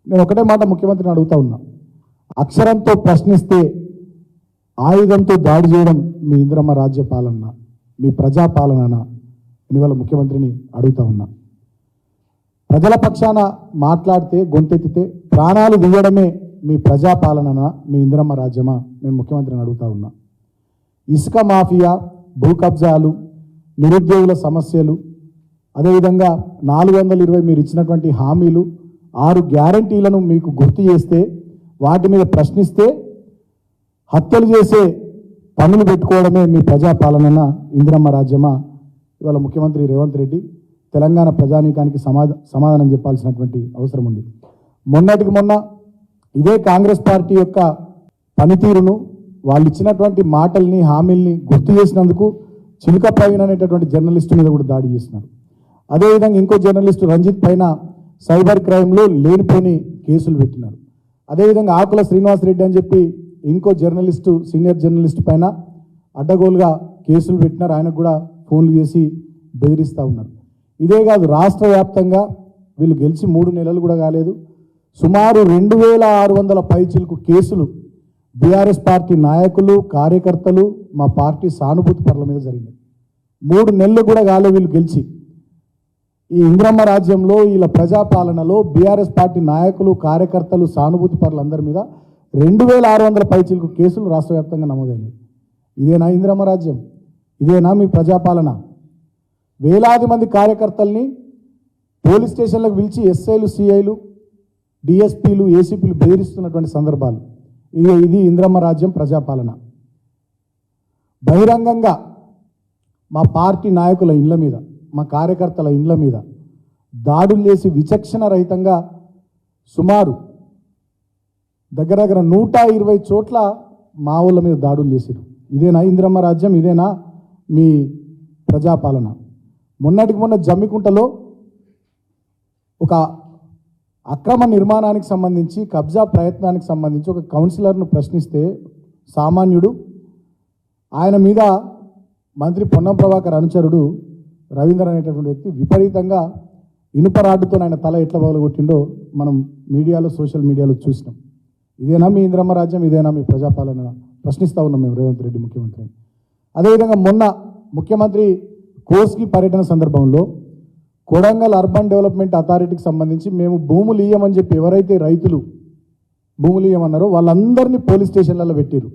నేను ఒకటే మాట ముఖ్యమంత్రిని అడుగుతా ఉన్నా, అక్షరంతో ప్రశ్నిస్తే ఆయుధంతో దాడి చేయడం మీ ఇందిరమ్మ రాజ్య పాలన, మీ ప్రజాపాలన అని వాళ్ళ ముఖ్యమంత్రిని అడుగుతా ఉన్నా. ప్రజల పక్షాన మాట్లాడితే గొంతెత్తితే ప్రాణాలు తీయడమే మీ ప్రజాపాలన, మీ ఇందిరమ్మ రాజ్యమా? నేను ముఖ్యమంత్రిని అడుగుతా ఉన్నా. ఇసుక మాఫియా, భూ కబ్జాలు, నిరుద్యోగుల సమస్యలు, అదేవిధంగా 420 మీరు ఇచ్చినటువంటి హామీలు, 6 గ్యారంటీలను మీకు గుర్తు చేస్తే వాటి మీద ప్రశ్నిస్తే హత్యలు చేసే పనులు పెట్టుకోవడమే మీ ప్రజాపాలన, ఇందిరమ్మ రాజ్యమా? ఇవాళ ముఖ్యమంత్రి రేవంత్ రెడ్డి తెలంగాణ ప్రజానీకానికి సమాధానం చెప్పాల్సినటువంటి అవసరం ఉంది. మొన్నటికి మొన్న ఇదే కాంగ్రెస్ పార్టీ యొక్క పనితీరును, వాళ్ళు ఇచ్చినటువంటి మాటల్ని, హామీల్ని గుర్తు చేసినందుకు చిలుక ప్రవీణ్ అనేటటువంటి జర్నలిస్టు మీద కూడా దాడి చేస్తున్నారు. అదేవిధంగా ఇంకో జర్నలిస్టు రంజిత్ పైన సైబర్ క్రైమ్లో లేనిపోని కేసులు పెట్టినారు. అదేవిధంగా ఆకుల శ్రీనివాసరెడ్డి అని చెప్పి ఇంకో జర్నలిస్టు, సీనియర్ జర్నలిస్టు పైన అడ్డగోలుగా కేసులు పెట్టినారు. ఆయనకు కూడా ఫోన్లు చేసి బెదిరిస్తూ ఉన్నారు. ఇదే కాదు, రాష్ట్ర వ్యాప్తంగా వీళ్ళు గెలిచి 3 నెలలు కూడా కాలేదు, సుమారు 2600 పైచిలకు కేసులు బీఆర్ఎస్ పార్టీ నాయకులు, కార్యకర్తలు, మా పార్టీ సానుభూతి పరుల మీద జరిగినాయి. 3 నెలలు కూడా కాలే వీళ్ళు గెలిచి. ఈ ఇందిరమ్మ రాజ్యంలో, వీళ్ళ ప్రజాపాలనలో బీఆర్ఎస్ పార్టీ నాయకులు, కార్యకర్తలు, సానుభూతి పరులందరి మీద 2600 పైచిలకు కేసులు రాష్ట్ర వ్యాప్తంగా నమోదైనాయి. ఇదేనా ఇందిరమ్మ రాజ్యం? ఇదేనా మీ ప్రజాపాలన? వేలాది మంది కార్యకర్తల్ని పోలీస్ స్టేషన్లకు పిలిచి ఎస్ఐలు, సిఐలు, డిఎస్పీలు, ఏసీపీలు బెదిరిస్తున్నటువంటి సందర్భాలు. ఇది ఇందిరమ్మ రాజ్యం ప్రజాపాలన. బహిరంగంగా మా పార్టీ నాయకుల ఇండ్ల మీద, మా కార్యకర్తల ఇండ్ల మీద దాడులు చేసి విచక్షణ రహితంగా సుమారు దగ్గర 120 చోట్ల మా ఊళ్ళ మీద దాడులు చేశారు. ఇదేనా ఇందిరమ్మ రాజ్యం? ఇదేనా మీ ప్రజాపాలన? మొన్నటికి మొన్న జమ్మికుంటలో ఒక అక్రమ నిర్మాణానికి సంబంధించి, కబ్జా ప్రయత్నానికి సంబంధించి ఒక కౌన్సిలర్ను ప్రశ్నిస్తే సామాన్యుడు, ఆయన మీద మంత్రి పొన్నం ప్రభాకర్ అనుచరుడు రవీందర్ అనేటటువంటి వ్యక్తి విపరీతంగా ఇనుప రాడ్డుతో ఆయన తల ఎట్లా పగలగొట్టిండో మనం మీడియాలో, సోషల్ మీడియాలో చూసినాం. ఇదేనా మీ ఇందిరమ్మ రాజ్యం? ఇదేనా మీ ప్రజాపాలన? ప్రశ్నిస్తూ ఉన్నాం మేము రేవంత్ రెడ్డి ముఖ్యమంత్రిని. అదేవిధంగా మొన్న ముఖ్యమంత్రి కోస్గి పర్యటన సందర్భంలో కొడంగల్ అర్బన్ డెవలప్మెంట్ అథారిటీకి సంబంధించి మేము భూములు ఇయ్యమని చెప్పి ఎవరైతే రైతులు భూములు ఇయ్యమన్నారో వాళ్ళందరినీ పోలీస్ స్టేషన్లలో పెట్టారు.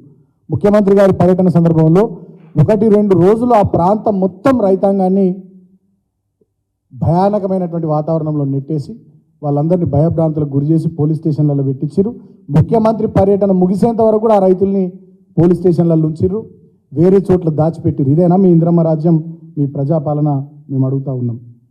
ముఖ్యమంత్రి గారి పర్యటన సందర్భంలో 1-2 రోజులు ఆ ప్రాంతం మొత్తం రైతాంగాన్ని భయానకమైనటువంటి వాతావరణంలో నెట్టేసి వాళ్ళందరినీ భయభ్రాంతులకు గురి చేసి పోలీస్ స్టేషన్లలో పెట్టించారు. ముఖ్యమంత్రి పర్యటన ముగిసేంత వరకు కూడా ఆ రైతుల్ని పోలీస్ స్టేషన్లలో ఉంచారు, వేరే చోట్ల దాచిపెట్టారు. ఇదేనా మీ ఇందిరమ్మ రాజ్యం, మీ ప్రజాపాలన? మేము అడుగుతూ ఉన్నాం.